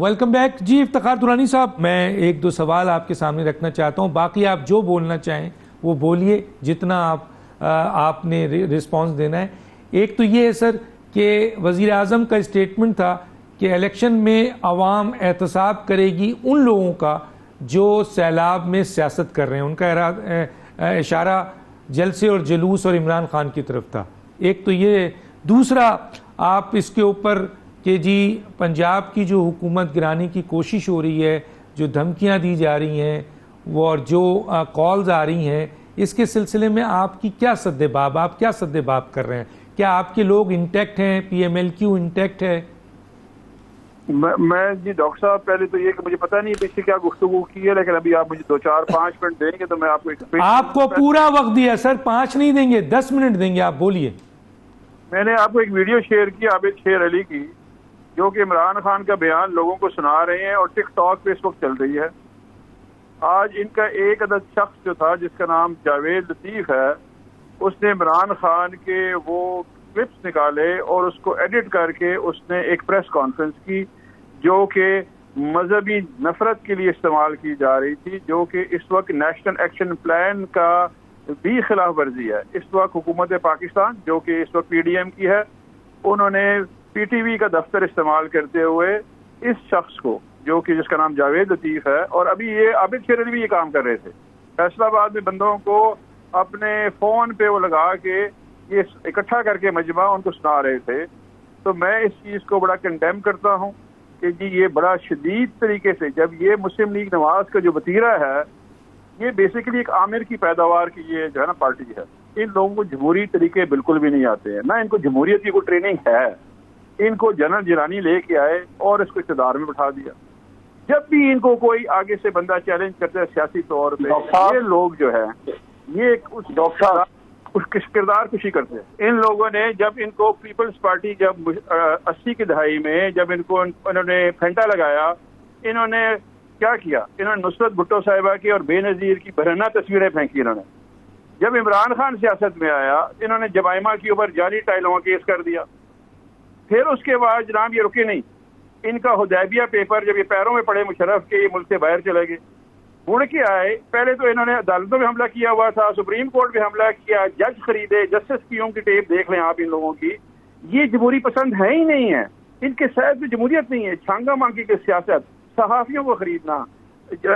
ویلکم بیک جی افتخار درانی صاحب. میں ایک دو سوال آپ کے سامنے رکھنا چاہتا ہوں, باقی آپ جو بولنا چاہیں وہ بولیے, جتنا آپ نے رسپانس دینا ہے. ایک تو یہ ہے سر کہ وزیر اعظم کا اسٹیٹمنٹ تھا کہ الیکشن میں عوام احتساب کرے گی ان لوگوں کا جو سیلاب میں سیاست کر رہے ہیں. ان کا اشارہ جلسے اور جلوس اور عمران خان کی طرف تھا. ایک تو یہ. دوسرا, آپ اس کے اوپر کہ جی پنجاب کی جو حکومت گرانے کی کوشش ہو رہی ہے, جو دھمکیاں دی جا رہی ہیں وہ اور جو کالز آ رہی ہیں, اس کے سلسلے میں آپ کی کیا سدباب, آپ کیا سدباب کر رہے ہیں؟ کیا آپ کے لوگ انٹیکٹ ہیں, P M L Q intact ہے؟ میں جی ڈاکٹر صاحب, پہلے تو یہ کہ مجھے پتہ نہیں پیچھے کیا گفتگو کی ہے, لیکن ابھی آپ مجھے 2-4-5 منٹ دیں گے تو میں آپ کو آپ کو پورا وقت دیا سر, 5 نہیں دیں گے, 10 منٹ دیں گے, آپ بولیے. میں نے آپ کو ایک ویڈیو شیئر کی عابد شیر علی کی, جو کہ عمران خان کا بیان لوگوں کو سنا رہے ہیں اور ٹک ٹاک پہ اس وقت چل رہی ہے. آج ان کا ایک عدد شخص جو تھا جس کا نام جاوید لطیف ہے, اس نے عمران خان کے وہ کلپس نکالے اور اس کو ایڈٹ کر کے اس نے ایک پریس کانفرنس کی جو کہ مذہبی نفرت کے لیے استعمال کی جا رہی تھی, جو کہ اس وقت نیشنل ایکشن پلان کا بھی خلاف ورزی ہے. اس وقت حکومت پاکستان جو کہ اس وقت پی ڈی ایم کی ہے, انہوں نے پی ٹی وی کا دفتر استعمال کرتے ہوئے اس شخص کو جو کہ جس کا نام جاوید لطیف ہے, اور ابھی یہ عابد شیر علی بھی یہ کام کر رہے تھے, فیصلہ آباد میں بندوں کو اپنے فون پہ وہ لگا کے یہ اکٹھا کر کے مجمع ان کو سنا رہے تھے. تو میں اس چیز کو بڑا کنڈیم کرتا ہوں کہ جی یہ بڑا شدید طریقے سے, جب یہ مسلم لیگ نواز کا جو وتیرہ ہے, یہ بیسیکلی ایک عامر کی پیداوار کی یہ جو ہے نا پارٹی ہے. ان لوگوں کو جمہوری طریقے بالکل بھی نہیں آتے ہیں, نہ ان کو جمہوریت کی کوئی ٹریننگ ہے. ان کو جنرل جیلانی لے کے آئے اور اس کو اقتدار میں بٹھا دیا. جب بھی ان کو کوئی آگے سے بندہ چیلنج کرتا ہے سیاسی طور پہ, یہ لوگ جو ہے یہ اس کردار کشی کرتے ہیں. ان لوگوں نے جب ان کو پیپلز پارٹی جب 80 کی دہائی میں جب ان کو انہوں نے پھینٹا لگایا, انہوں نے کیا کیا, انہوں نے نصرت بھٹو صاحبہ کی اور بے نظیر کی برہنہ تصویریں پھینکی. انہوں نے جب عمران خان سیاست میں آیا, انہوں نے جمائمہ کے اوپر جعلی ٹائلوں کا کیس کر دیا. پھر اس کے بعد جناب یہ رکے نہیں, ان کا حدیبیہ پیپر جب یہ پیروں میں پڑے مشرف کے, یہ ملک سے باہر چلے گئے, مڑ کے آئے. پہلے تو انہوں نے عدالتوں میں حملہ کیا ہوا تھا, سپریم کورٹ پہ حملہ کیا, جج خریدے, جسٹس کیوں کی ٹیپ دیکھ لیں آپ ان لوگوں کی. یہ جمہوری پسند ہے ہی نہیں ہے, ان کے صحت میں جمہوریت نہیں ہے. چھانگا مانگی کی سیاست, صحافیوں کو خریدنا,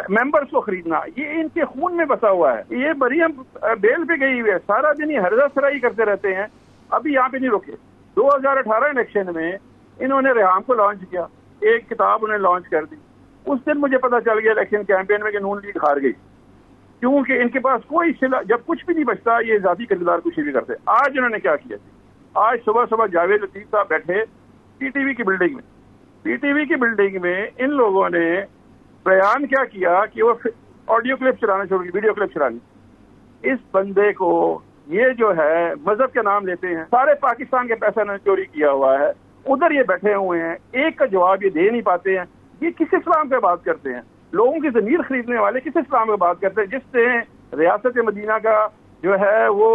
ممبرس کو خریدنا, یہ ان کے خون میں بسا ہوا ہے. یہ مریم بیل پہ گئی ہوئی ہے, سارا دن یہ ہرزہ سرائی کرتے رہتے ہیں. ابھی یہاں پہ نہیں رکے. 2018 الیکشن میں انہوں نے ریحام کو لانچ کیا, ایک کتاب انہیں لانچ کر دی. اس دن مجھے پتا چل گیا الیکشن کیمپین میں کہ نون لیگ ہار گئی, کیونکہ ان کے پاس کوئی جب کچھ بھی نہیں بچتا یہ ذاتی کردار کشی بھی کرتے. آج انہوں نے کیا کیا, آج صبح جاوید لطیف صاحب بیٹھے پی ٹی وی کی بلڈنگ میں. پی ٹی وی کی بلڈنگ میں ان لوگوں نے بیان کیا کیا کہ وہ آڈیو کلپ چلانا شروع کی, ویڈیو کلپ چلانی. اس بندے کو یہ جو ہے مذہب کا نام لیتے ہیں, سارے پاکستان کے پیسہ انہوں نے چوری کیا ہوا ہے. ادھر یہ بیٹھے ہوئے ہیں, ایک کا جواب یہ دے نہیں پاتے ہیں. یہ کس اسلام پہ بات کرتے ہیں؟ لوگوں کی ضمیر خریدنے والے کس اسلام پہ بات کرتے ہیں جس نے ریاست مدینہ کا جو ہے وہ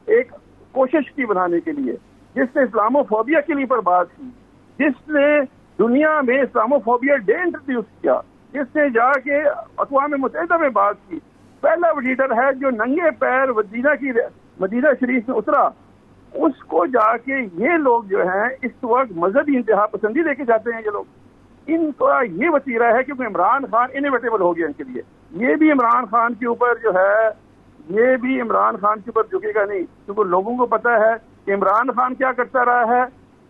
ایک کوشش کی بنانے کے لیے, جس نے اسلامو فوبیا کے لیے پر بات کی, جس نے دنیا میں اسلامو فوبیا ڈے انٹروڈیوس کیا, جس نے جا کے اقوام متحدہ میں بات کی. پہلا لیڈر ہے جو ننگے پیر مدینہ شریف میں اترا. اس کو جا کے یہ لوگ جو ہیں اس وقت مذہبی انتہا پسندی لے کے جاتے ہیں. یہ لوگ, ان کا یہ وتیرہ ہے کیونکہ عمران خان انیویٹیبل ہو گیا ان کے لیے. یہ بھی عمران خان کے اوپر جو ہے, یہ بھی عمران خان کے اوپر جھکے گا نہیں, کیونکہ لوگوں کو پتا ہے کہ عمران خان کیا کرتا رہا ہے.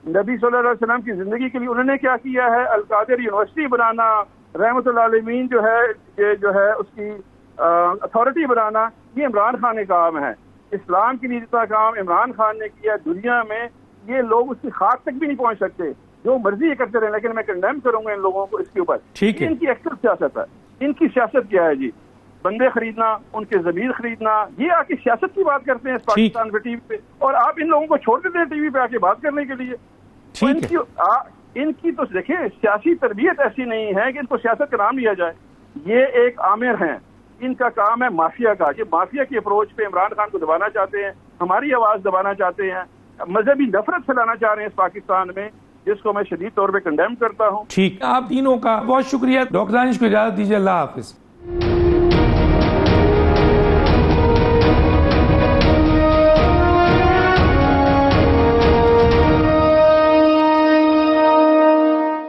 نبی صلی اللہ علیہ وسلم کی زندگی کے لیے انہوں نے کیا کیا ہے, القادر یونیورسٹی بنانا, رحمت اللہ عالمین جو ہے یہ جو ہے اس کی اتھارٹی بنانا, یہ عمران خان کا کام ہے. اسلام کی نیتی کا کام عمران خان نے کیا. دنیا میں یہ لوگ اس کی خاک تک بھی نہیں پہنچ سکتے, جو مرضی یہ کرتے رہے. لیکن میں کنڈیم کروں گا ان لوگوں کو اس کے اوپر. ان کی ایکٹر سیاست ہے. ان کی سیاست کیا ہے جی, بندے خریدنا, ان کے ضمیر خریدنا. یہ آ کے سیاست کی بات کرتے ہیں پاکستان پہ ٹی وی پہ, اور آپ ان لوگوں کو چھوڑ دیتے ہیں ٹی وی پہ آ کے بات کرنے کے لیے. ان کی تو دیکھیں سیاسی تربیت ایسی نہیں ہے کہ ان کو سیاست کا نام لیا جائے. یہ ایک عامر ہیں, ان کا کام ہے مافیا کا. یہ مافیا کی اپروچ پہ عمران خان کو دبانا چاہتے ہیں, ہماری آواز دبانا چاہتے ہیں, مذہبی نفرت پھیلانا چاہ رہے ہیں اس پاکستان میں. جس کو میں شدید طور پہ کنڈیم کرتا ہوں. ٹھیک، آپ تینوں کا بہت شکریہ. ڈاکٹر دانش کو اجازت دیجیے. اللہ حافظ.